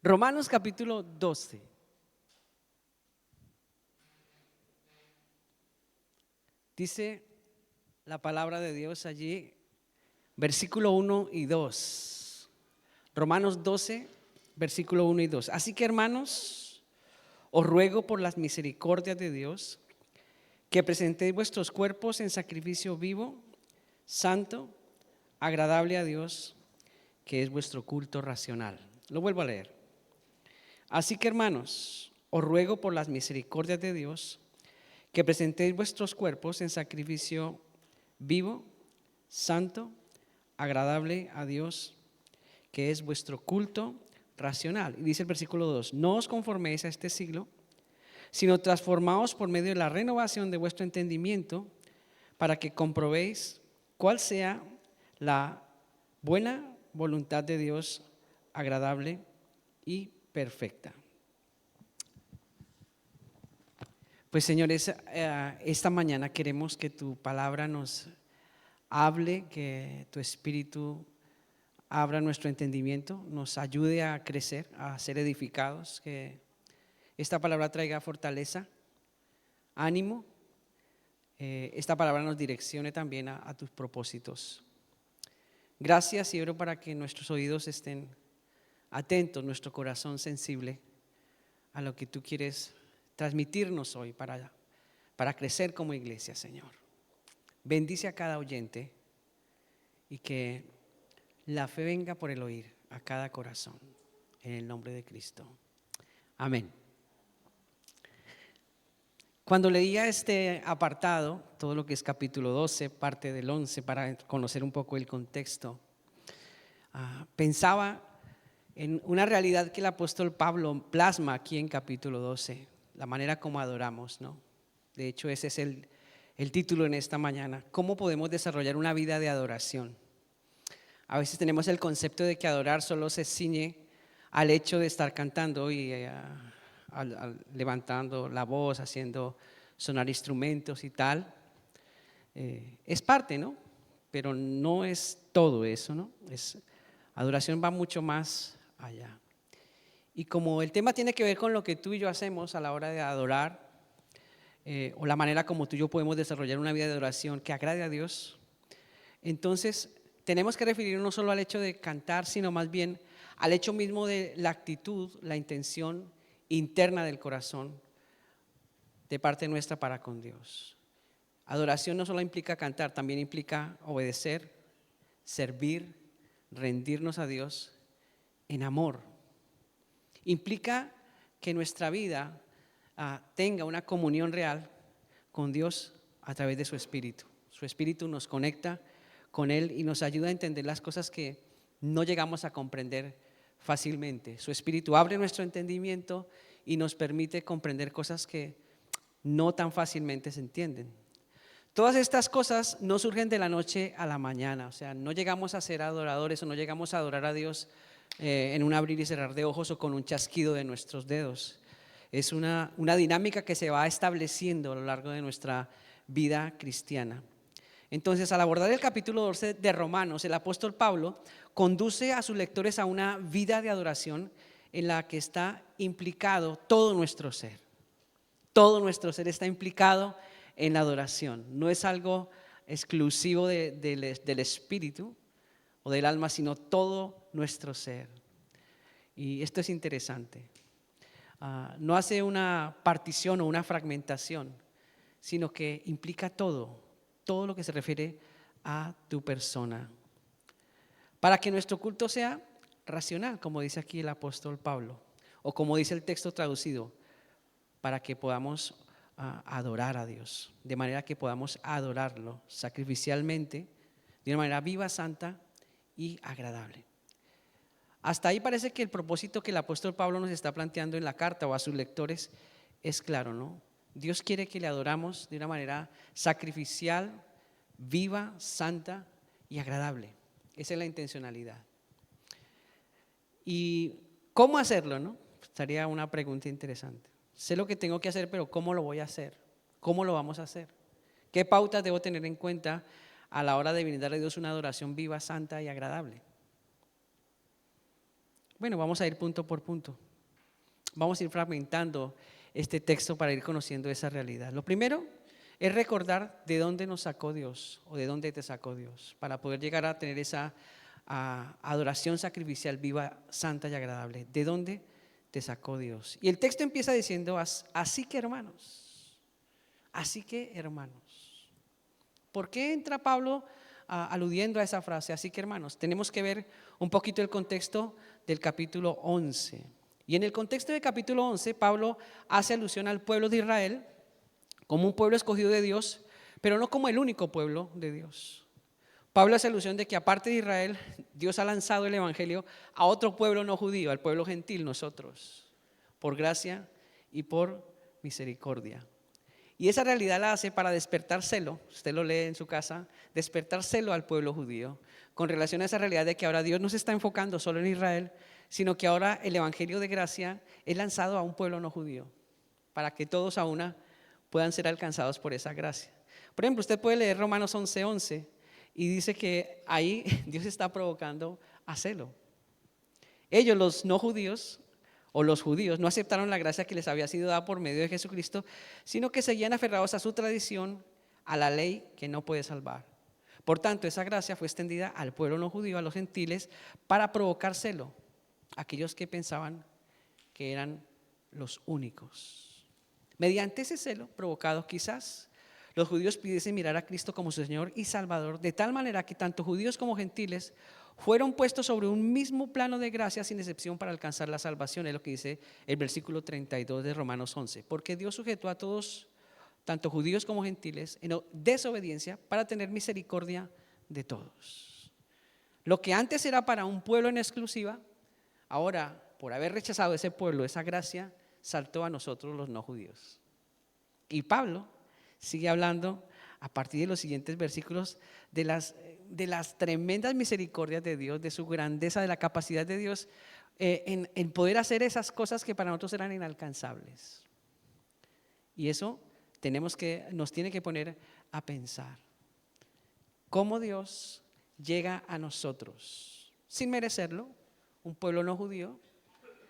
Romanos capítulo 12. Dice la palabra de Dios allí, versículo 1 y 2. Romanos 12, versículo 1 y 2. Así que, hermanos, os ruego por las misericordias de Dios que presentéis vuestros cuerpos en sacrificio vivo, santo, agradable a Dios, que es vuestro culto racional. Lo vuelvo a leer. Así que, hermanos, os ruego por las misericordias de Dios que presentéis vuestros cuerpos en sacrificio vivo, santo, agradable a Dios, que es vuestro culto racional. Y dice el versículo 2, no os conforméis a este siglo, sino transformaos por medio de la renovación de vuestro entendimiento, para que comprobéis cuál sea la buena voluntad de Dios, agradable y perfecta. Pues, señores, esta mañana queremos que tu palabra nos hable, que tu espíritu abra nuestro entendimiento, nos ayude a crecer, a ser edificados, que esta palabra traiga fortaleza, ánimo, esta palabra nos direccione también a tus propósitos. Gracias, y oro para que nuestros oídos estén atentos, nuestro corazón sensible a lo que tú quieres transmitirnos hoy para crecer como iglesia, Señor. Bendice a cada oyente y que la fe venga por el oír a cada corazón, en el nombre de Cristo. Amén. Cuando leía este apartado, todo lo que es capítulo 12, parte del 11, para conocer un poco el contexto, pensaba en una realidad que el apóstol Pablo plasma aquí en capítulo 12, la manera como adoramos, ¿no? De hecho, ese es el título en esta mañana. ¿Cómo podemos desarrollar una vida de adoración? A veces tenemos el concepto de que adorar solo se ciñe al hecho de estar cantando y levantando la voz, haciendo sonar instrumentos y tal. Es parte, ¿no? Pero no es todo eso, ¿no? Adoración va mucho más allá. Y como el tema tiene que ver con lo que tú y yo hacemos a la hora de adorar, o la manera como tú y yo podemos desarrollar una vida de adoración que agrade a Dios, entonces tenemos que referirnos no solo al hecho de cantar, sino más bien al hecho mismo de la actitud, la intención interna del corazón de parte nuestra para con Dios. Adoración no solo implica cantar, también implica obedecer, servir, rendirnos a Dios en amor. Implica que nuestra vida tenga una comunión real con Dios a través de su Espíritu. Su Espíritu nos conecta con Él y nos ayuda a entender las cosas que no llegamos a comprender fácilmente. Su Espíritu abre nuestro entendimiento y nos permite comprender cosas que no tan fácilmente se entienden. Todas estas cosas no surgen de la noche a la mañana, o sea, no llegamos a ser adoradores o no llegamos a adorar a Dios en un abrir y cerrar de ojos o con un chasquido de nuestros dedos. Es una dinámica que se va estableciendo a lo largo de nuestra vida cristiana. Entonces, al abordar el capítulo 12 de Romanos, el apóstol Pablo conduce a sus lectores a una vida de adoración en la que está implicado todo nuestro ser. Todo nuestro ser está implicado en la adoración. No es algo exclusivo del espíritu o del alma, sino todo nuestro ser. Y esto es interesante. No hace una partición o una fragmentación, sino que implica todo lo que se refiere a tu persona. Para que nuestro culto sea racional, como dice aquí el apóstol Pablo, o como dice el texto traducido, para que podamos adorar a Dios, de manera que podamos adorarlo sacrificialmente, de una manera viva, santa y agradable. Hasta ahí parece que el propósito que el apóstol Pablo nos está planteando en la carta o a sus lectores es claro, ¿no? Dios quiere que le adoramos de una manera sacrificial, viva, santa y agradable. Esa es la intencionalidad. ¿Y cómo hacerlo, no? Estaría una pregunta interesante. Sé lo que tengo que hacer, pero ¿cómo lo voy a hacer? ¿Cómo lo vamos a hacer? ¿Qué pautas debo tener en cuenta a la hora de brindar a Dios una adoración viva, santa y agradable? Bueno, vamos a ir punto por punto. Vamos a ir fragmentando este texto para ir conociendo esa realidad. Lo primero es recordar de dónde nos sacó Dios o de dónde te sacó Dios para poder llegar a tener esa adoración sacrificial viva, santa y agradable. ¿De dónde te sacó Dios? Y el texto empieza diciendo, así que hermanos, así que hermanos. ¿Por qué entra Pablo aludiendo a esa frase? Así que hermanos, tenemos que ver un poquito el contexto del capítulo 11. Y en el contexto del capítulo 11, Pablo hace alusión al pueblo de Israel como un pueblo escogido de Dios, pero no como el único pueblo de Dios. Pablo hace alusión de que aparte de Israel, Dios ha lanzado el evangelio a otro pueblo no judío, al pueblo gentil, nosotros, por gracia y por misericordia. Y esa realidad la hace para despertar celo, usted lo lee en su casa, despertar celo al pueblo judío, con relación a esa realidad de que ahora Dios no se está enfocando solo en Israel, sino que ahora el evangelio de gracia es lanzado a un pueblo no judío, para que todos a una puedan ser alcanzados por esa gracia. Por ejemplo, usted puede leer Romanos 11:11 y dice que ahí Dios está provocando a celo. Ellos, los no judíos, o los judíos, no aceptaron la gracia que les había sido dada por medio de Jesucristo, sino que seguían aferrados a su tradición, a la ley que no puede salvar. Por tanto, esa gracia fue extendida al pueblo no judío, a los gentiles, para provocar celo a aquellos que pensaban que eran los únicos. Mediante ese celo provocado, quizás los judíos pidiesen mirar a Cristo como su Señor y Salvador, de tal manera que tanto judíos como gentiles fueron puestos sobre un mismo plano de gracia sin excepción para alcanzar la salvación. Es lo que dice el versículo 32 de Romanos 11. Porque Dios sujetó a todos, tanto judíos como gentiles, en desobediencia para tener misericordia de todos. Lo que antes era para un pueblo en exclusiva, ahora, por haber rechazado ese pueblo, esa gracia, saltó a nosotros los no judíos. Y Pablo sigue hablando a partir de los siguientes versículos de las tremendas misericordias de Dios, de su grandeza, de la capacidad de Dios en poder hacer esas cosas que para nosotros eran inalcanzables. Y eso nos tiene que poner a pensar cómo Dios llega a nosotros sin merecerlo, un pueblo no judío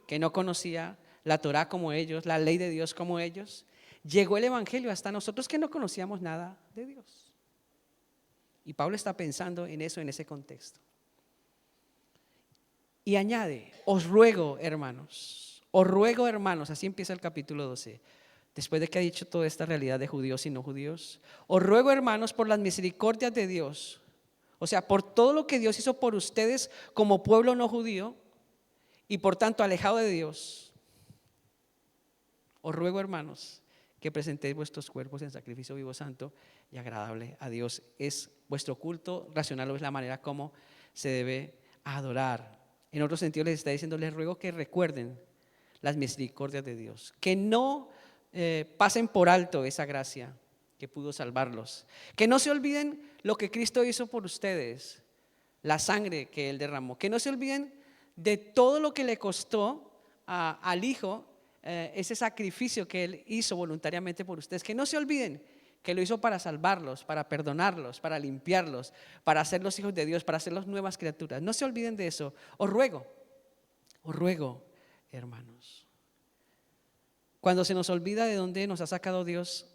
que no conocía la Torá como ellos, la ley de Dios como ellos. Llegó el evangelio hasta nosotros que no conocíamos nada de Dios. Y Pablo está pensando en eso, en ese contexto. Y añade, os ruego hermanos, así empieza el capítulo 12, después de que ha dicho toda esta realidad de judíos y no judíos, os ruego hermanos por las misericordias de Dios, o sea, por todo lo que Dios hizo por ustedes como pueblo no judío y por tanto alejado de Dios, os ruego hermanos que presentéis vuestros cuerpos en sacrificio vivo, santo y agradable a Dios. Es vuestro culto racional, o es la manera como se debe adorar. En otro sentido les está diciendo, les ruego que recuerden las misericordias de Dios, que no pasen por alto esa gracia que pudo salvarlos, que no se olviden lo que Cristo hizo por ustedes, la sangre que Él derramó, que no se olviden de todo lo que le costó al Hijo, ese sacrificio que Él hizo voluntariamente por ustedes, que no se olviden que lo hizo para salvarlos, para perdonarlos, para limpiarlos, para hacerlos hijos de Dios, para hacerlos nuevas criaturas. No se olviden de eso. Os ruego, hermanos. Cuando se nos olvida de dónde nos ha sacado Dios,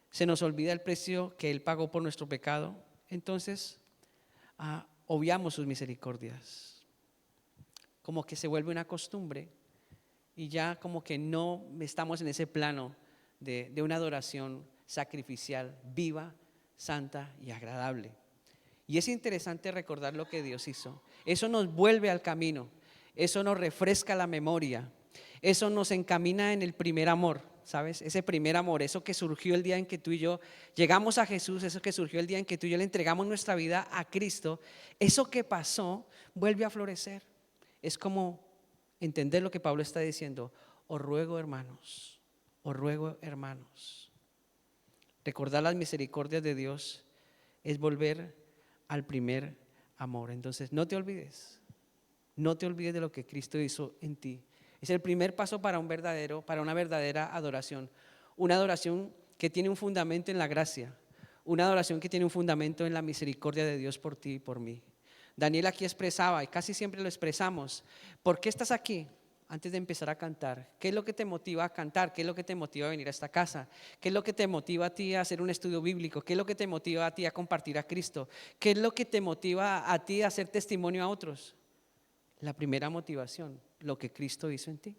se nos olvida el precio que Él pagó por nuestro pecado, entonces obviamos sus misericordias. Como que se vuelve una costumbre y ya como que no estamos en ese plano de una adoración sacrificial, viva, santa y agradable. Y es interesante recordar lo que Dios hizo. Eso nos vuelve al camino, eso nos refresca la memoria, eso nos encamina en el primer amor, ¿sabes? Ese primer amor, eso que surgió el día en que tú y yo llegamos a Jesús, eso que surgió el día en que tú y yo le entregamos nuestra vida a Cristo, eso que pasó vuelve a florecer. Es como entender lo que Pablo está diciendo. Os ruego hermanos, recordar las misericordias de Dios es volver al primer amor. Entonces no te olvides de lo que Cristo hizo en ti. Es el primer paso para una verdadera adoración. Una adoración que tiene un fundamento en la gracia, una adoración que tiene un fundamento en la misericordia de Dios por ti y por mí. Daniel aquí expresaba, y casi siempre lo expresamos, ¿por qué estás aquí? Antes de empezar a cantar, ¿qué es lo que te motiva a cantar? ¿Qué es lo que te motiva a venir a esta casa? ¿Qué es lo que te motiva a ti a hacer un estudio bíblico? ¿Qué es lo que te motiva a ti a compartir a Cristo? ¿Qué es lo que te motiva a ti a hacer testimonio a otros? La primera motivación, lo que Cristo hizo en ti.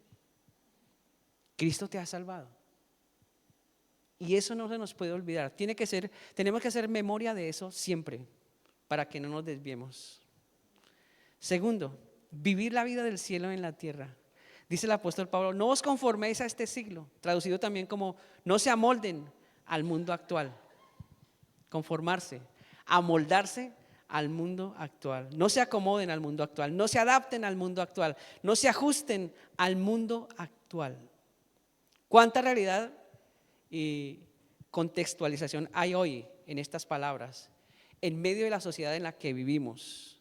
Cristo te ha salvado. Y eso no se nos puede olvidar. Tenemos que hacer memoria de eso siempre, para que no nos desviemos. Segundo, vivir la vida del cielo en la tierra. Dice el apóstol Pablo, no os conforméis a este siglo, traducido también como no se amolden al mundo actual. Conformarse, amoldarse al mundo actual. No se acomoden al mundo actual, no se adapten al mundo actual, no se ajusten al mundo actual. ¿Cuánta realidad y contextualización hay hoy en estas palabras en medio de la sociedad en la que vivimos?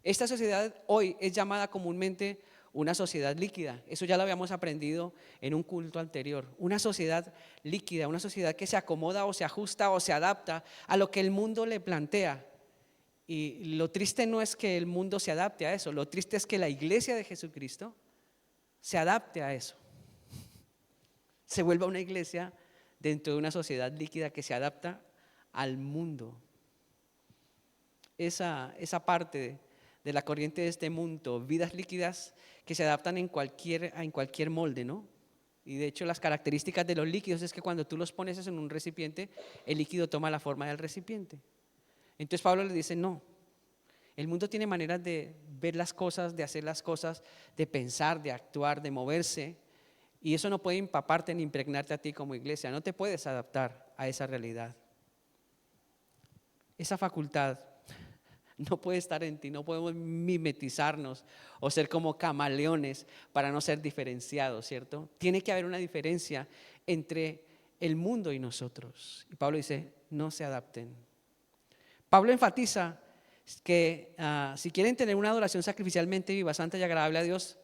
Esta sociedad hoy es llamada comúnmente una sociedad líquida. Eso ya lo habíamos aprendido en un culto anterior. Una sociedad líquida, una sociedad que se acomoda o se ajusta o se adapta a lo que el mundo le plantea. Y lo triste no es que el mundo se adapte a eso, lo triste es que la iglesia de Jesucristo se adapte a eso. Se vuelva una iglesia dentro de una sociedad líquida que se adapta al mundo. Esa parte de la corriente de este mundo, vidas líquidas que se adaptan en cualquier molde, ¿no? Y de hecho las características de los líquidos es que cuando tú los pones en un recipiente, el líquido toma la forma del recipiente. Entonces Pablo le dice, no, el mundo tiene maneras de ver las cosas, de hacer las cosas, de pensar, de actuar, de moverse, y eso no puede empaparte ni impregnarte a ti como iglesia, no te puedes adaptar a esa realidad. Esa facultad no puede estar en ti, no podemos mimetizarnos o ser como camaleones para no ser diferenciados, ¿cierto? Tiene que haber una diferencia entre el mundo y nosotros. Y Pablo dice, no se adapten. Pablo enfatiza que si quieren tener una adoración sacrificialmente viva, santa y agradable a Dios,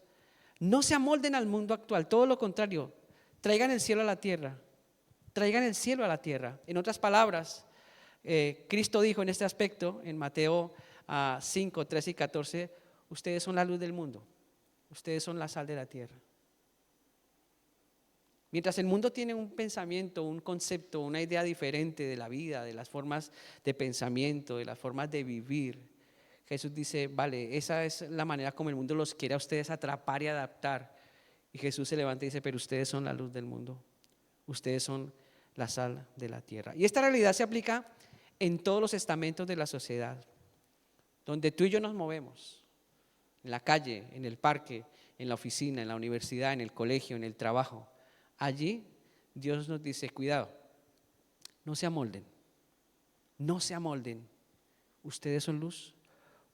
no se amolden al mundo actual, todo lo contrario, traigan el cielo a la tierra, traigan el cielo a la tierra. En otras palabras, Cristo dijo en este aspecto, en Mateo 5, 13 y 14, ustedes son la luz del mundo, ustedes son la sal de la tierra. Mientras el mundo tiene un pensamiento, un concepto, una idea diferente de la vida, de las formas de pensamiento, de las formas de vivir, Jesús dice, vale, esa es la manera como el mundo los quiere a ustedes atrapar y adaptar. Y Jesús se levanta y dice, pero ustedes son la luz del mundo, ustedes son la sal de la tierra. Y esta realidad se aplica en todos los estamentos de la sociedad, donde tú y yo nos movemos, en la calle, en el parque, en la oficina, en la universidad, en el colegio, en el trabajo. Allí Dios nos dice, cuidado, no se amolden, no se amolden. Ustedes son luz,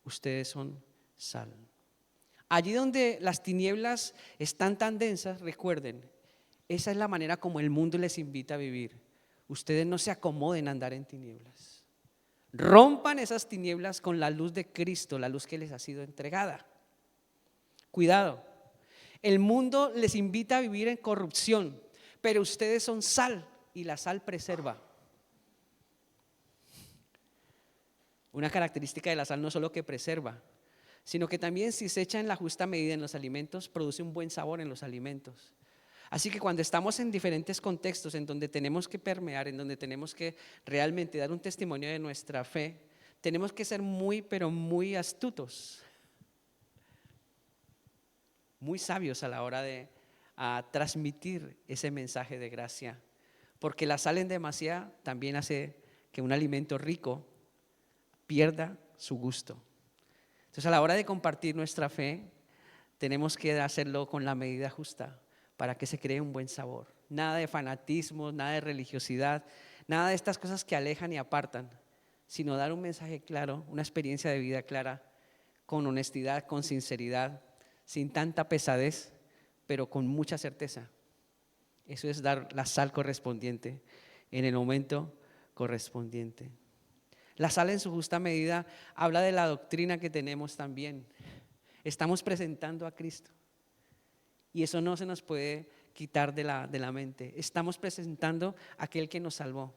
ustedes son sal. Allí donde las tinieblas están tan densas, recuerden, esa es la manera como el mundo les invita a vivir. Ustedes no se acomoden a andar en tinieblas. Rompan esas tinieblas con la luz de Cristo, la luz que les ha sido entregada. Cuidado, el mundo les invita a vivir en corrupción, pero ustedes son sal y la sal preserva. Una característica de la sal no solo que preserva, sino que también si se echa en la justa medida en los alimentos, produce un buen sabor en los alimentos. Así que cuando estamos en diferentes contextos en donde tenemos que permear, en donde tenemos que realmente dar un testimonio de nuestra fe, tenemos que ser muy, pero muy astutos, muy sabios a la hora de transmitir ese mensaje de gracia, porque la sal en demasía también hace que un alimento rico pierda su gusto. Entonces a la hora de compartir nuestra fe tenemos que hacerlo con la medida justa para que se cree un buen sabor. Nada de fanatismo, nada de religiosidad, nada de estas cosas que alejan y apartan, sino dar un mensaje claro, una experiencia de vida clara, con honestidad, con sinceridad, sin tanta pesadez, pero con mucha certeza. Eso es dar la sal correspondiente en el momento correspondiente. La sal en su justa medida habla de la doctrina que tenemos también. Estamos presentando a Cristo y eso no se nos puede quitar de la mente. Estamos presentando a aquel que nos salvó.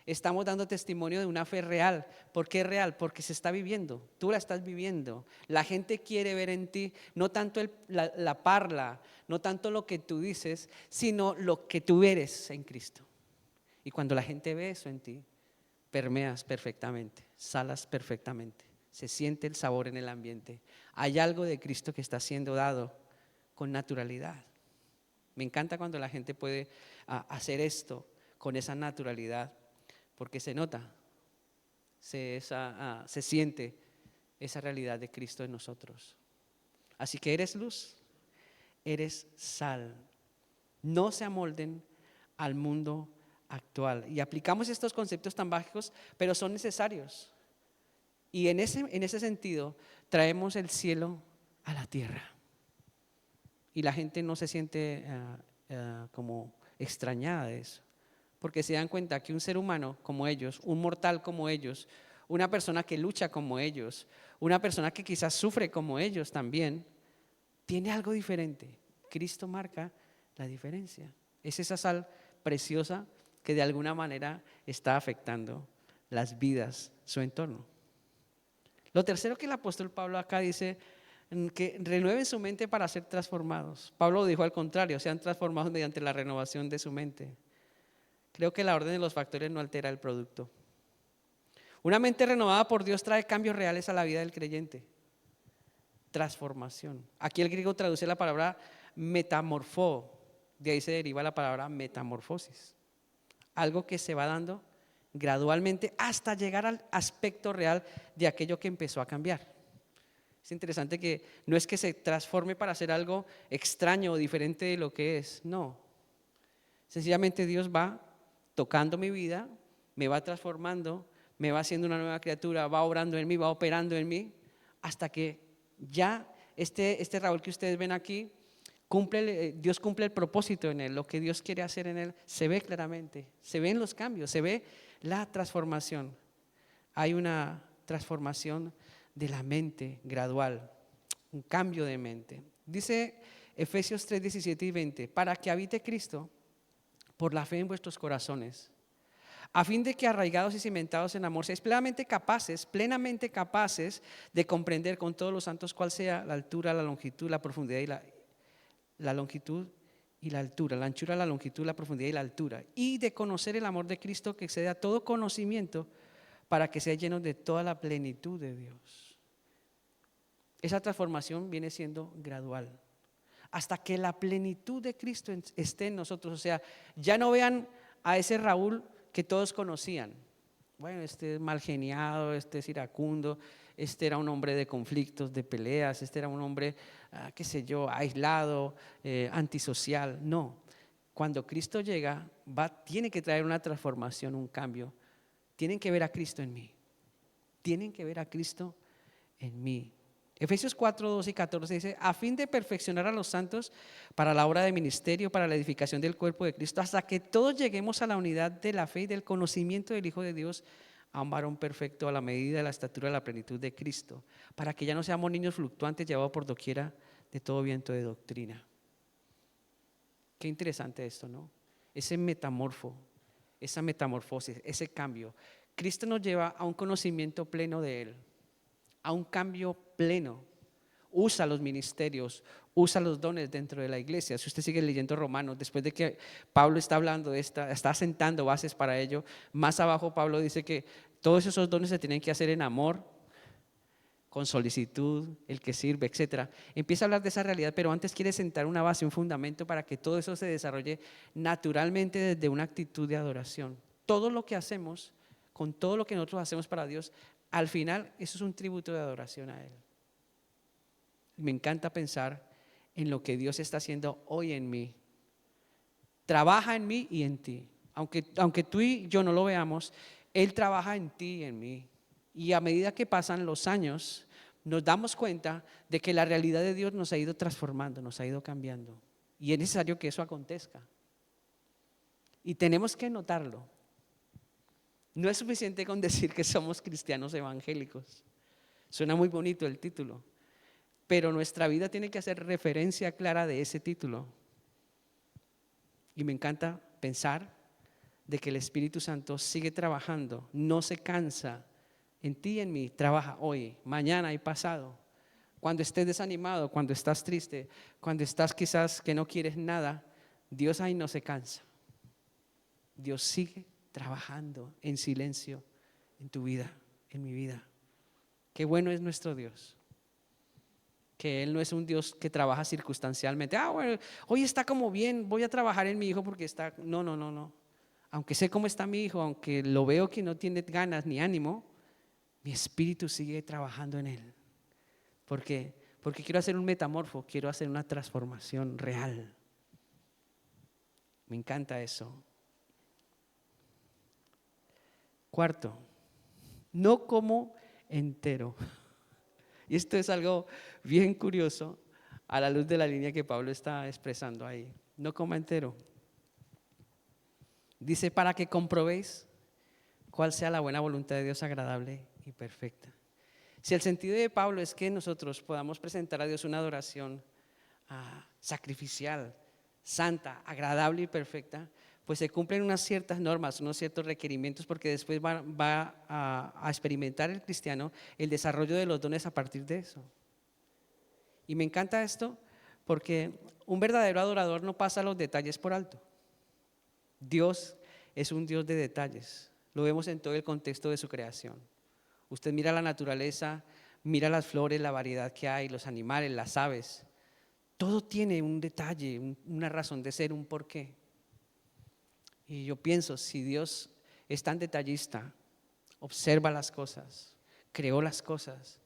Estamos dando testimonio de una fe real. ¿Por qué real? Porque se está viviendo, tú la estás viviendo. La gente quiere ver en ti no tanto la parla, no tanto lo que tú dices, sino lo que tú eres en Cristo. Y cuando la gente ve eso en ti, permeas perfectamente, salas perfectamente, se siente el sabor en el ambiente. Hay algo de Cristo que está siendo dado con naturalidad. Me encanta cuando la gente puede hacer esto con esa naturalidad, porque se nota, se siente esa realidad de Cristo en nosotros. Así que eres luz, eres sal. No se amolden al mundo actual. Y aplicamos estos conceptos tan básicos, pero son necesarios. Y en ese sentido, traemos el cielo a la tierra. Y la gente no se siente como extrañada de eso, porque se dan cuenta que un ser humano como ellos, un mortal como ellos, una persona que lucha como ellos, una persona que quizás sufre como ellos también, tiene algo diferente. Cristo marca la diferencia. Es esa sal preciosa que de alguna manera está afectando las vidas, su entorno. Lo tercero que el apóstol Pablo acá dice, que renueven su mente para ser transformados. Pablo dijo al contrario, sean transformados mediante la renovación de su mente. Creo que la orden de los factores no altera el producto. Una mente renovada por Dios trae cambios reales a la vida del creyente. Transformación. Aquí el griego traduce la palabra metamorfó, de ahí se deriva la palabra metamorfosis. Algo que se va dando gradualmente hasta llegar al aspecto real de aquello que empezó a cambiar. Es interesante que no es que se transforme para hacer algo extraño o diferente de lo que es, no. Sencillamente Dios va tocando mi vida, me va transformando, me va haciendo una nueva criatura, va obrando en mí, va operando en mí, hasta que ya este Raúl que ustedes ven aquí, Dios cumple el propósito en él, lo que Dios quiere hacer en él, se ve claramente, se ven los cambios, se ve la transformación. Hay una transformación de la mente gradual, un cambio de mente. Dice Efesios 3, 17 y 20, para que habite Cristo por la fe en vuestros corazones, a fin de que arraigados y cimentados en amor seáis plenamente capaces de comprender con todos los santos cuál sea la altura, la longitud, la profundidad y la longitud y la altura, la anchura, la longitud, la profundidad y la altura, y de conocer el amor de Cristo que excede a todo conocimiento, para que seáis llenos de toda la plenitud de Dios. Esa transformación viene siendo gradual, hasta que la plenitud de Cristo esté en nosotros. O sea, ya no vean a ese Raúl que todos conocían. Bueno, este es mal geniado, este es iracundo, este era un hombre de conflictos, de peleas, este era un hombre, qué sé yo, aislado, antisocial. No, cuando Cristo llega, tiene que traer una transformación, un cambio. Tienen que ver a Cristo en mí. Tienen que ver a Cristo en mí. Efesios 4, 12 y 14 dice, a fin de perfeccionar a los santos para la obra de ministerio, para la edificación del cuerpo de Cristo, hasta que todos lleguemos a la unidad de la fe y del conocimiento del Hijo de Dios, a un varón perfecto a la medida de la estatura de la plenitud de Cristo, para que ya no seamos niños fluctuantes llevados por doquiera de todo viento de doctrina. Qué interesante esto, ¿no? Esa metamorfosis, ese cambio. Cristo nos lleva a un conocimiento pleno de Él, a un cambio pleno. Usa los ministerios, usa los dones dentro de la iglesia. Si usted sigue leyendo Romanos, después de que Pablo está hablando está sentando bases para ello, más abajo Pablo dice que todos esos dones se tienen que hacer en amor, con solicitud, el que sirve, etcétera. Empieza a hablar de esa realidad, pero antes quiere sentar una base, un fundamento para que todo eso se desarrolle naturalmente desde una actitud de adoración. Todo lo que hacemos, con todo lo que nosotros hacemos para Dios, al final eso es un tributo de adoración a Él. Me encanta pensar en lo que Dios está haciendo hoy en mí. Trabaja en mí y en ti. Aunque tú y yo no lo veamos, Él trabaja en ti y en mí. Y a medida que pasan los años, nos damos cuenta de que la realidad de Dios nos ha ido transformando, nos ha ido cambiando. Y es necesario que eso acontezca. Y tenemos que notarlo. No es suficiente con decir que somos cristianos evangélicos. Suena muy bonito el título, pero nuestra vida tiene que hacer referencia clara de ese título. Y me encanta pensar de que el Espíritu Santo sigue trabajando, no se cansa en ti y en mí, trabaja hoy, mañana y pasado. Cuando estés desanimado, cuando estás triste, cuando estás quizás que no quieres nada, Dios ahí no se cansa. Dios sigue trabajando en silencio en tu vida, en mi vida. Qué bueno es nuestro Dios. Que Él no es un Dios que trabaja circunstancialmente. Bueno, hoy está como bien, voy a trabajar en mi hijo porque está. No, no, no, no. Aunque sé cómo está mi hijo, aunque lo veo que no tiene ganas ni ánimo, mi espíritu sigue trabajando en él. ¿Por qué? Porque quiero hacer un metamorfo, quiero hacer una transformación real. Me encanta eso. Cuarto, no como entero. Y esto es algo bien curioso a la luz de la línea que Pablo está expresando ahí. No coma entero. Dice, para que comprobéis cuál sea la buena voluntad de Dios agradable y perfecta. Si el sentido de Pablo es que nosotros podamos presentar a Dios una adoración sacrificial, santa, agradable y perfecta, pues se cumplen unas ciertas normas, unos ciertos requerimientos, porque después va a experimentar el cristiano el desarrollo de los dones a partir de eso. Y me encanta esto porque un verdadero adorador no pasa los detalles por alto. Dios es un Dios de detalles, lo vemos en todo el contexto de su creación. Usted mira la naturaleza, mira las flores, la variedad que hay, los animales, las aves. Todo tiene un detalle, una razón de ser, un porqué. Y yo pienso, si Dios es tan detallista, observa las cosas, creó las cosas,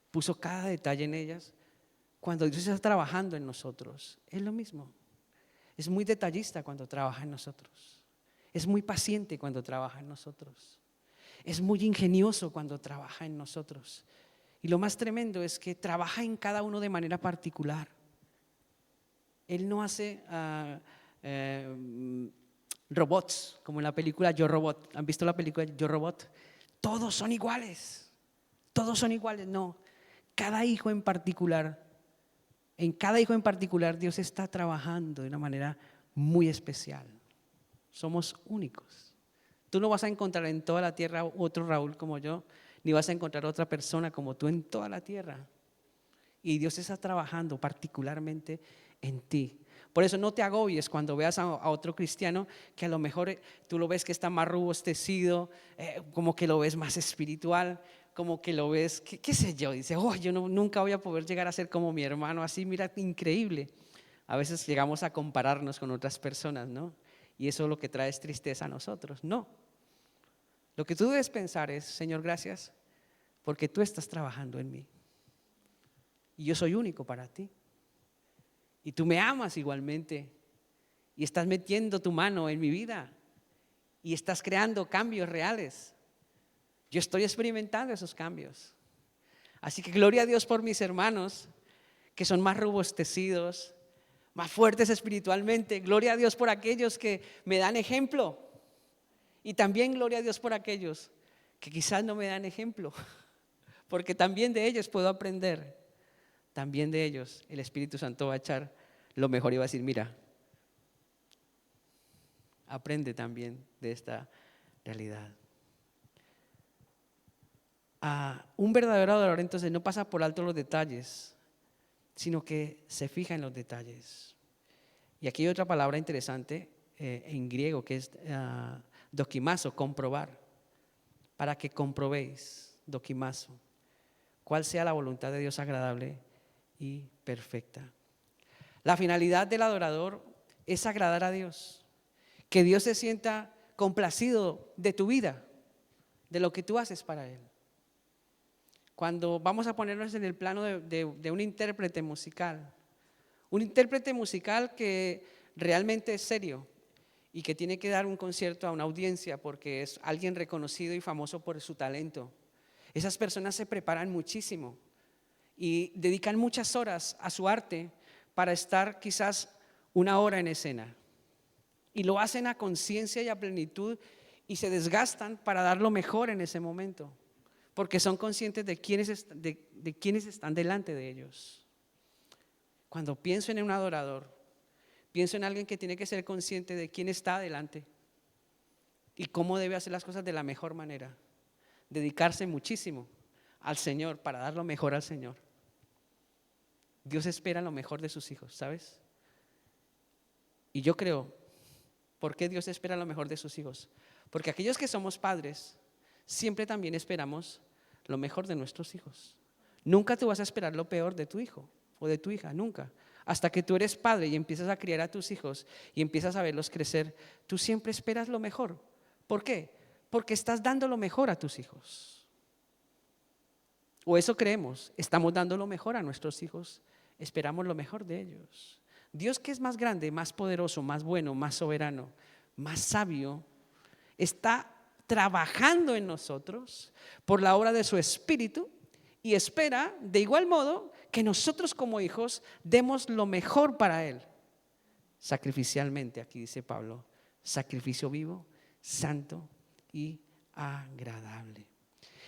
puso cada detalle en ellas, cuando Dios está trabajando en nosotros, es lo mismo. Es muy detallista cuando trabaja en nosotros. Es muy paciente cuando trabaja en nosotros. Es muy ingenioso cuando trabaja en nosotros. Y lo más tremendo es que trabaja en cada uno de manera particular. Él no hace robots, como en la película Yo Robot. ¿Han visto la película Yo Robot? Todos son iguales. Todos son iguales. No. Cada hijo en particular, en cada hijo en particular, Dios está trabajando de una manera muy especial. Somos únicos. Tú no vas a encontrar en toda la tierra otro Raúl como yo, ni vas a encontrar otra persona como tú en toda la tierra. Y Dios está trabajando particularmente en ti. Por eso no te agobies cuando veas a otro cristiano que a lo mejor tú lo ves que está más robustecido, como que lo ves más espiritual, como que lo ves, qué sé yo, dice, yo nunca voy a poder llegar a ser como mi hermano, así, mira, increíble. A veces llegamos a compararnos con otras personas, ¿no? Y eso lo que trae es tristeza a nosotros. No. Lo que tú debes pensar es, Señor, gracias, porque tú estás trabajando en mí. Y yo soy único para ti. Y tú me amas igualmente. Y estás metiendo tu mano en mi vida. Y estás creando cambios reales. Yo estoy experimentando esos cambios. Así que gloria a Dios por mis hermanos, que son más robustecidos, más fuertes espiritualmente. Gloria a Dios por aquellos que me dan ejemplo. Y también gloria a Dios por aquellos que quizás no me dan ejemplo. Porque también de ellos puedo aprender. También de ellos el Espíritu Santo va a echar lo mejor y va a decir, mira, aprende también de esta realidad. Un verdadero adorador entonces no pasa por alto los detalles, sino que se fija en los detalles. Y aquí hay otra palabra interesante en griego que es dokimazo, comprobar, para que comprobéis, dokimazo, cuál sea la voluntad de Dios agradable y perfecta. La finalidad del adorador es agradar a Dios, que Dios se sienta complacido de tu vida, de lo que tú haces para Él. Cuando vamos a ponernos en el plano de un intérprete musical que realmente es serio y que tiene que dar un concierto a una audiencia porque es alguien reconocido y famoso por su talento. Esas personas se preparan muchísimo y dedican muchas horas a su arte para estar quizás una hora en escena. Y lo hacen a conciencia y a plenitud y se desgastan para dar lo mejor en ese momento, porque son conscientes de quiénes están delante de ellos. Cuando pienso en un adorador, pienso en alguien que tiene que ser consciente de quién está delante, y cómo debe hacer las cosas de la mejor manera. Dedicarse muchísimo al Señor para dar lo mejor al Señor. Dios espera lo mejor de sus hijos, ¿sabes? Y yo creo, ¿por qué Dios espera lo mejor de sus hijos? Porque aquellos que somos padres, siempre también esperamos lo mejor de nuestros hijos. Nunca tú vas a esperar lo peor de tu hijo o de tu hija, nunca. Hasta que tú eres padre y empiezas a criar a tus hijos y empiezas a verlos crecer, tú siempre esperas lo mejor. ¿Por qué? Porque estás dando lo mejor a tus hijos. O eso creemos, estamos dando lo mejor a nuestros hijos, esperamos lo mejor de ellos. Dios, que es más grande, más poderoso, más bueno, más soberano, más sabio, está trabajando en nosotros por la obra de su Espíritu y espera de igual modo que nosotros como hijos demos lo mejor para Él. Sacrificialmente, aquí dice Pablo, sacrificio vivo, santo y agradable.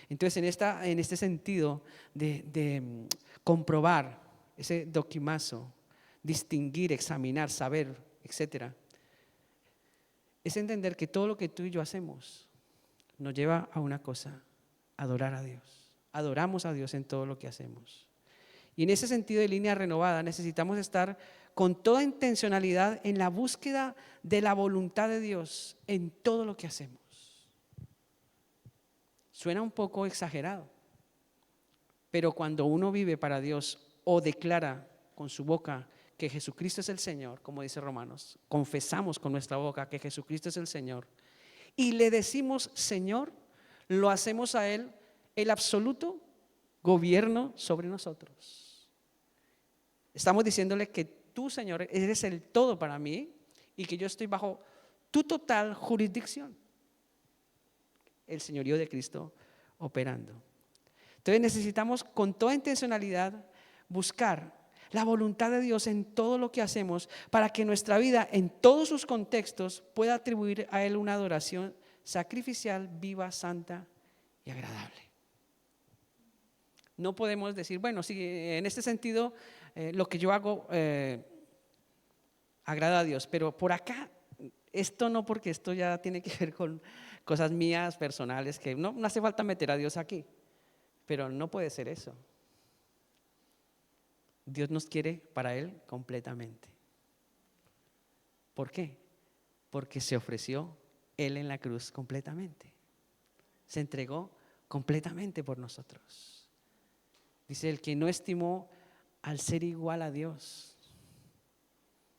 Entonces, en este sentido de comprobar ese doquimazo, distinguir, examinar, saber, etcétera, es entender que todo lo que tú y yo hacemos nos lleva a una cosa: adorar a Dios. Adoramos a Dios en todo lo que hacemos. Y en ese sentido de línea renovada necesitamos estar con toda intencionalidad en la búsqueda de la voluntad de Dios en todo lo que hacemos. Suena un poco exagerado, pero cuando uno vive para Dios o declara con su boca que Jesucristo es el Señor, como dice Romanos, confesamos con nuestra boca que Jesucristo es el Señor y le decimos Señor, lo hacemos a Él el absoluto gobierno sobre nosotros. Estamos diciéndole que tú, Señor, eres el todo para mí y que yo estoy bajo tu total jurisdicción. El señorío de Cristo operando. Entonces necesitamos con toda intencionalidad buscar la voluntad de Dios en todo lo que hacemos para que nuestra vida en todos sus contextos pueda atribuir a Él una adoración sacrificial, viva, santa y agradable. No podemos decir, bueno, sí, en este sentido lo que yo hago agrada a Dios, pero por acá esto no, porque esto ya tiene que ver con cosas mías personales que no hace falta meter a Dios aquí, pero no puede ser eso. Dios nos quiere para Él completamente. ¿Por qué? Porque se ofreció Él en la cruz completamente. Se entregó completamente por nosotros. Dice, el que no estimó al ser igual a Dios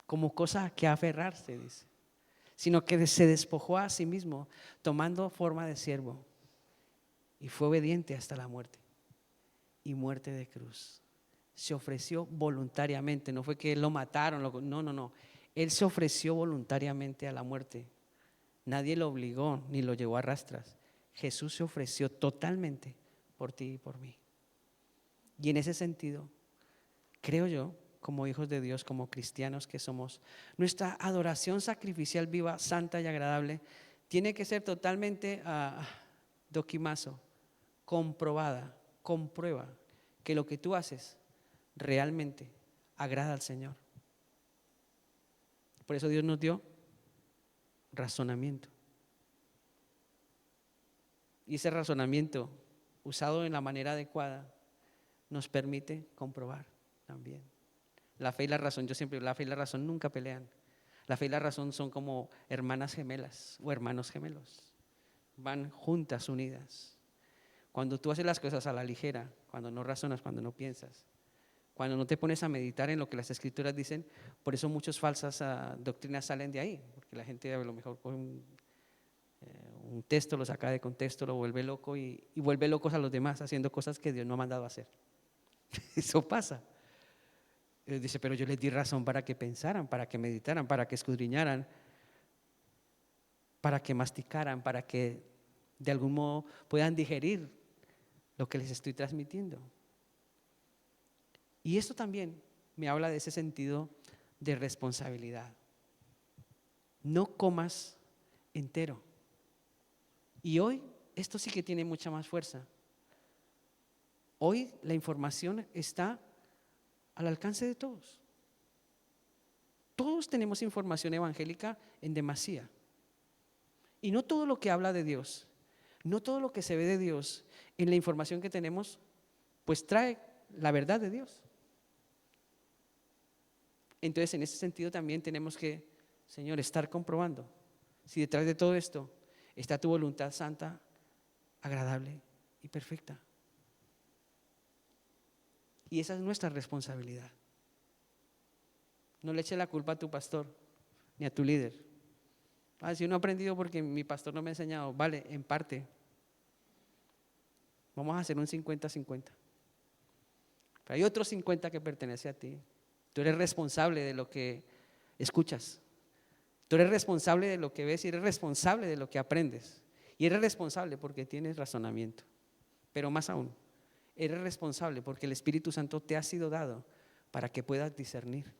como cosa a que aferrarse, dice, sino que se despojó a sí mismo tomando forma de siervo y fue obediente hasta la muerte y muerte de cruz. Se ofreció voluntariamente, no fue que lo mataron, no. Él se ofreció voluntariamente a la muerte. Nadie lo obligó ni lo llevó a rastras. Jesús se ofreció totalmente por ti y por mí. Y en ese sentido, creo yo, como hijos de Dios, como cristianos que somos, nuestra adoración sacrificial viva, santa y agradable tiene que ser totalmente doquimazo, comprobada, comprueba que lo que tú haces realmente agrada al Señor. Por eso Dios nos dio razonamiento. Y ese razonamiento, usado en la manera adecuada, nos permite comprobar también. La fe y la razón, la fe y la razón nunca pelean. La fe y la razón son como hermanas gemelas o hermanos gemelos. Van juntas, unidas. Cuando tú haces las cosas a la ligera, cuando no razonas, cuando no piensas, cuando no te pones a meditar en lo que las escrituras dicen, por eso muchas falsas doctrinas salen de ahí, porque la gente a lo mejor coge un texto, lo saca de contexto, lo vuelve loco y vuelve locos a los demás haciendo cosas que Dios no ha mandado a hacer. Eso pasa. Dice, pero yo les di razón para que pensaran, para que meditaran, para que escudriñaran, para que masticaran, para que de algún modo puedan digerir lo que les estoy transmitiendo. Y esto también me habla de ese sentido de responsabilidad. No comas entero. Y hoy esto sí que tiene mucha más fuerza. Hoy la información está al alcance de todos. Todos tenemos información evangélica en demasía. Y no todo lo que habla de Dios, no todo lo que se ve de Dios en la información que tenemos, pues trae la verdad de Dios. Entonces, en ese sentido también tenemos que, Señor, estar comprobando si detrás de todo esto está tu voluntad santa, agradable y perfecta. Y esa es nuestra responsabilidad. No le eches la culpa a tu pastor ni a tu líder. Si no he aprendido porque mi pastor no me ha enseñado, vale, en parte. Vamos a hacer un 50-50. Pero hay otro 50 que pertenece a ti. Tú eres responsable de lo que escuchas. Tú eres responsable de lo que ves y eres responsable de lo que aprendes. Y eres responsable porque tienes razonamiento. Pero más aún, eres responsable porque el Espíritu Santo te ha sido dado para que puedas discernir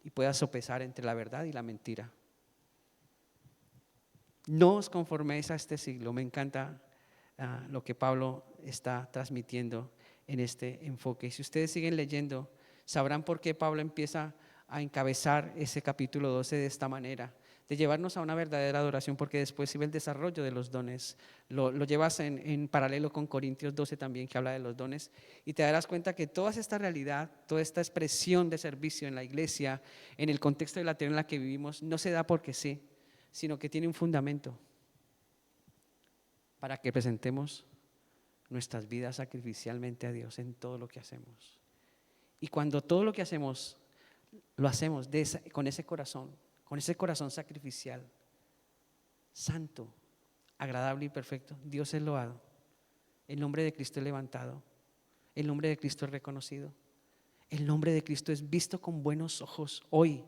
y puedas sopesar entre la verdad y la mentira. No os conforméis a este siglo. Me encanta lo que Pablo está transmitiendo en este enfoque. Y si ustedes siguen leyendo, sabrán por qué Pablo empieza a encabezar ese capítulo 12 de esta manera, de llevarnos a una verdadera adoración, porque después sigue el desarrollo de los dones. Lo llevas en paralelo con Corintios 12 también, que habla de los dones, y te darás cuenta que toda esta realidad, toda esta expresión de servicio en la iglesia, en el contexto de la tierra en la que vivimos, no se da porque sí, sino que tiene un fundamento para que presentemos nuestras vidas sacrificialmente a Dios en todo lo que hacemos. Y cuando todo lo que hacemos, lo hacemos con ese corazón sacrificial, santo, agradable y perfecto, Dios es loado, el nombre de Cristo es levantado, el nombre de Cristo es reconocido, el nombre de Cristo es visto con buenos ojos. Hoy,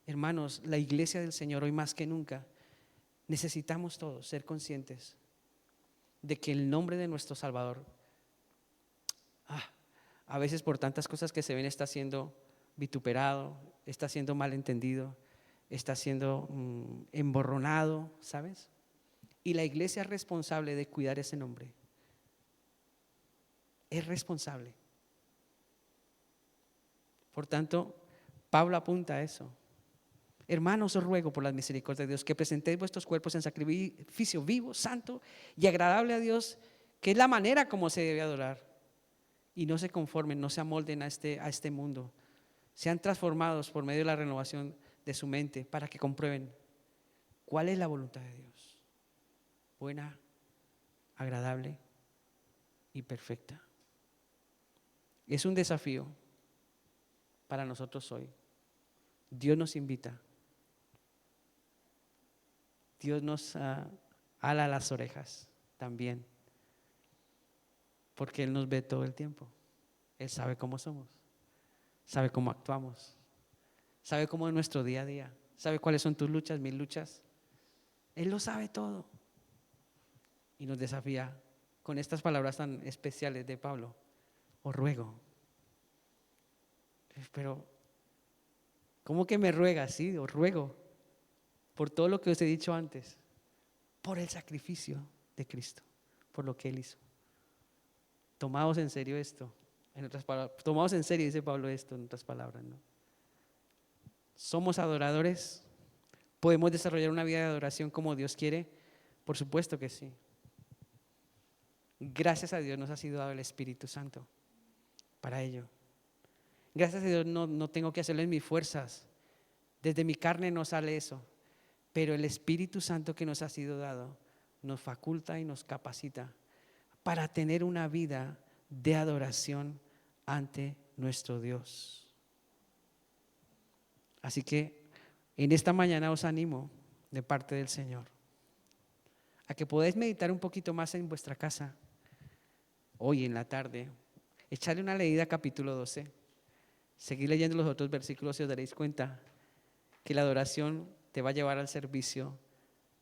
hermanos, la iglesia del Señor, hoy más que nunca, necesitamos todos ser conscientes de que el nombre de nuestro Salvador, a veces por tantas cosas que se ven, está siendo vituperado, está siendo malentendido, está siendo emborronado, ¿sabes? Y la iglesia es responsable de cuidar ese nombre. Es responsable. Por tanto, Pablo apunta a eso. Hermanos, os ruego por las misericordias de Dios que presentéis vuestros cuerpos en sacrificio vivo, santo y agradable a Dios, que es la manera como se debe adorar. Y no se conformen, no se amolden a este mundo. Sean transformados por medio de la renovación de su mente para que comprueben cuál es la voluntad de Dios. Buena, agradable y perfecta. Es un desafío para nosotros hoy. Dios nos invita. Dios nos ala las orejas también, porque Él nos ve todo el tiempo. Él sabe cómo somos, sabe cómo actuamos, sabe cómo es nuestro día a día, sabe cuáles son tus luchas, mis luchas. Él lo sabe todo y nos desafía con estas palabras tan especiales de Pablo. Os ruego. Pero, ¿cómo que me ruega? Sí, os ruego por todo lo que os he dicho antes, por el sacrificio de Cristo, por lo que Él hizo. Tomaos en serio esto, en otras palabras, tomaos en serio, dice Pablo, esto en otras palabras, ¿no? ¿Somos adoradores? ¿Podemos desarrollar una vida de adoración como Dios quiere? Por supuesto que sí. Gracias a Dios nos ha sido dado el Espíritu Santo para ello. Gracias a Dios no tengo que hacerlo en mis fuerzas. Desde mi carne no sale eso. Pero el Espíritu Santo que nos ha sido dado nos faculta y nos capacita para tener una vida de adoración ante nuestro Dios. Así que en esta mañana os animo de parte del Señor a que podáis meditar un poquito más en vuestra casa hoy en la tarde, echarle una leída a capítulo 12, seguir leyendo los otros versículos y os daréis cuenta que la adoración te va a llevar al servicio,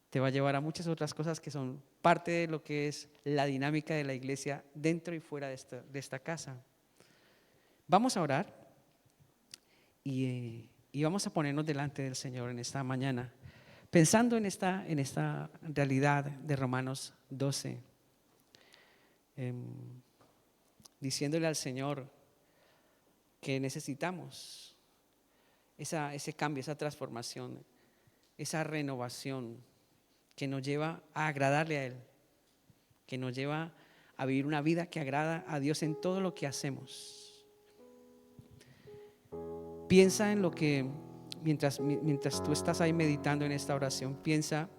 te va a llevar a muchas otras cosas que son parte de lo que es la dinámica de la iglesia dentro y fuera de esta casa. Vamos a orar y vamos a ponernos delante del Señor en esta mañana, pensando en esta realidad de Romanos 12, diciéndole al Señor que necesitamos ese cambio, esa transformación, esa renovación que nos lleva a agradarle a Él, que nos lleva a vivir una vida que agrada a Dios en todo lo que hacemos. Piensa en lo que, mientras tú estás ahí meditando en esta oración, piensa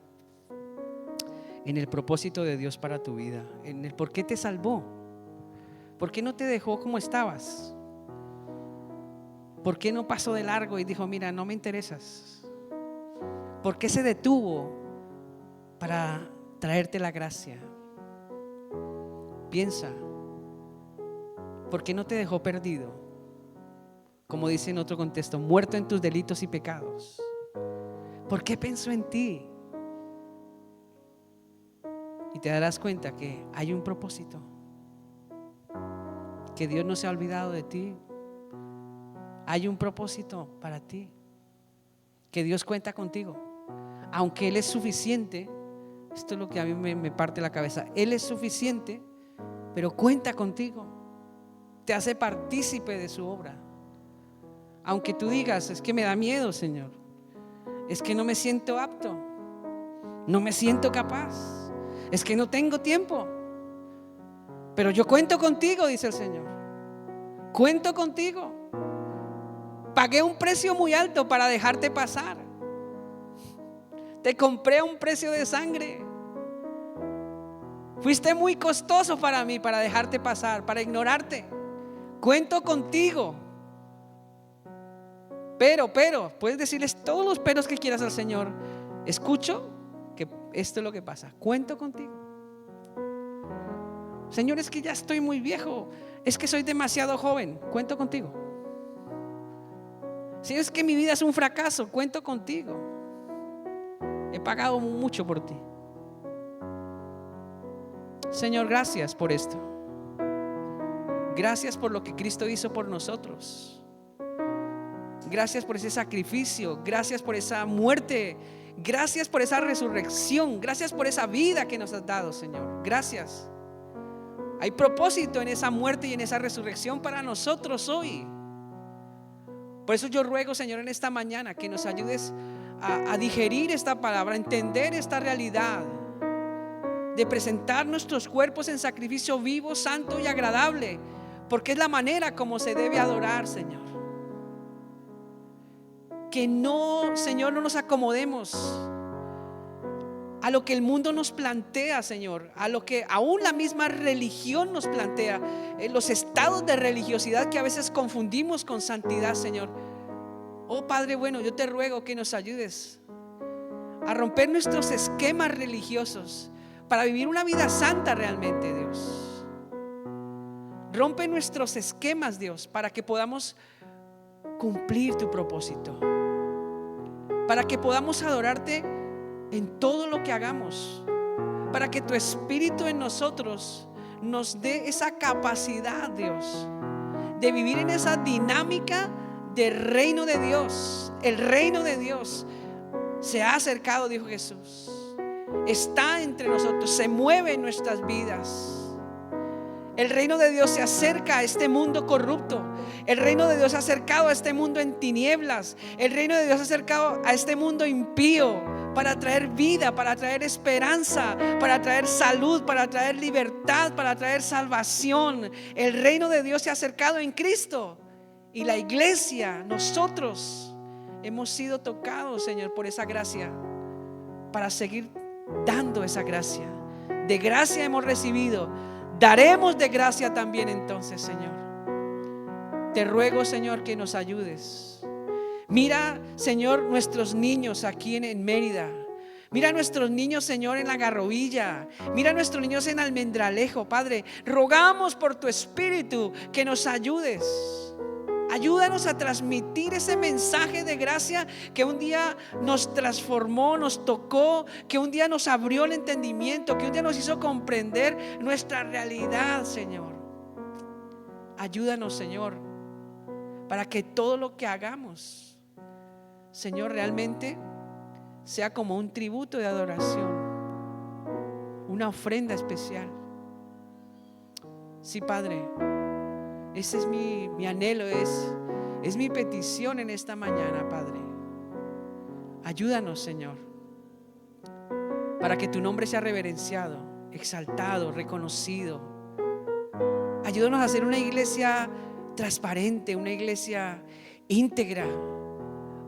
en el propósito de Dios para tu vida, en el por qué te salvó, por qué no te dejó como estabas, por qué no pasó de largo y dijo, mira, no me interesas, por qué se detuvo para traerte la gracia. Piensa, ¿por qué no te dejó perdido? Como dice en otro contexto, muerto en tus delitos y pecados. ¿Por qué pensó en ti? Y te darás cuenta que hay un propósito, que Dios no se ha olvidado de ti. Hay un propósito para ti, que Dios cuenta contigo. Aunque Él es suficiente, esto es lo que a mí me parte la cabeza. Él es suficiente, pero cuenta contigo, te hace partícipe de su obra. Aunque tú digas, es que me da miedo, Señor, es que no me siento apto, no me siento capaz, es que no tengo tiempo, pero yo cuento contigo, dice el Señor. Cuento contigo. Pagué un precio muy alto para dejarte pasar. Te compré a un precio de sangre. Fuiste muy costoso para mí, para dejarte pasar, para ignorarte. Cuento contigo. Pero, puedes decirles todos los peros que quieras al Señor. Escucho que esto es lo que pasa. Cuento contigo. Señor, es que ya estoy muy viejo. Es que soy demasiado joven. Cuento contigo. Si es que mi vida es un fracaso, cuento contigo. He pagado mucho por ti. Señor, gracias por esto. Gracias por lo que Cristo hizo por nosotros. Gracias por ese sacrificio. Gracias por esa muerte. Gracias por esa resurrección. Gracias por esa vida que nos has dado, Señor. Gracias. Hay propósito en esa muerte y en esa resurrección para nosotros hoy. Por eso yo ruego, Señor, en esta mañana que nos ayudes a digerir esta palabra, a entender esta realidad de presentar nuestros cuerpos en sacrificio vivo, santo y agradable, porque es la manera como se debe adorar, Señor. Que no, Señor, no nos acomodemos a lo que el mundo nos plantea, Señor, a lo que aún la misma religión nos plantea, los estados de religiosidad que a veces confundimos con santidad, Señor. Oh Padre bueno, yo te ruego que nos ayudes a romper nuestros esquemas religiosos para vivir una vida santa realmente, Dios. Rompe nuestros esquemas, Dios, para que podamos cumplir tu propósito, para que podamos adorarte en todo lo que hagamos, para que tu Espíritu en nosotros nos dé esa capacidad, Dios, de vivir en esa dinámica del reino de Dios. El reino de Dios se ha acercado, dijo Jesús. Está entre nosotros, se mueve en nuestras vidas. El reino de Dios se acerca a este mundo corrupto. El reino de Dios se ha acercado a este mundo en tinieblas. El reino de Dios se ha acercado a este mundo impío para traer vida, para traer esperanza, para traer salud, para traer libertad, para traer salvación. El reino de Dios se ha acercado en Cristo. Y la iglesia, nosotros hemos sido tocados, Señor, por esa gracia, para seguir dando esa gracia. De gracia hemos recibido, daremos de gracia también entonces, Señor. Te ruego, Señor, que nos ayudes. Mira, Señor, nuestros niños aquí en Mérida. Mira a nuestros niños, Señor, en La Garrovilla. Mira a nuestros niños en Almendralejo, Padre. Rogamos por tu Espíritu que nos ayudes. Ayúdanos a transmitir ese mensaje de gracia que un día nos transformó, nos tocó, que un día nos abrió el entendimiento, que un día nos hizo comprender nuestra realidad, Señor. Ayúdanos, Señor, para que todo lo que hagamos, Señor, realmente sea como un tributo de adoración, una ofrenda especial. Sí, Padre. Ese es mi anhelo, es mi petición en esta mañana, Padre. Ayúdanos, Señor. para que tu nombre sea reverenciado, exaltado, reconocido. Ayúdanos a ser una iglesia transparente, una iglesia íntegra,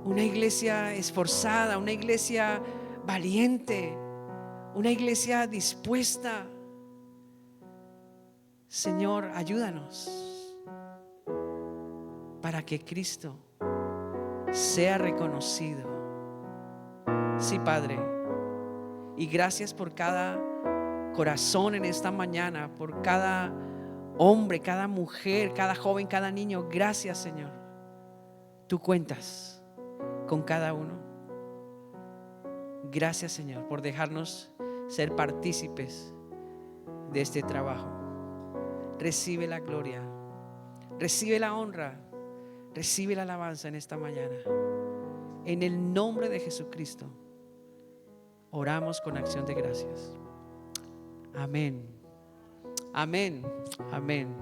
una iglesia esforzada, una iglesia valiente, una iglesia dispuesta. Señor, ayúdanos para que Cristo sea reconocido. Sí, Padre. Y gracias por cada corazón en esta mañana, por cada hombre, cada mujer, cada joven, cada niño. Gracias, Señor. Tú cuentas con cada uno. Gracias, Señor, por dejarnos ser partícipes de este trabajo. Recibe la gloria, recibe la honra, recibe la alabanza en esta mañana. En el nombre de Jesucristo oramos con acción de gracias. Amén. Amén. Amén.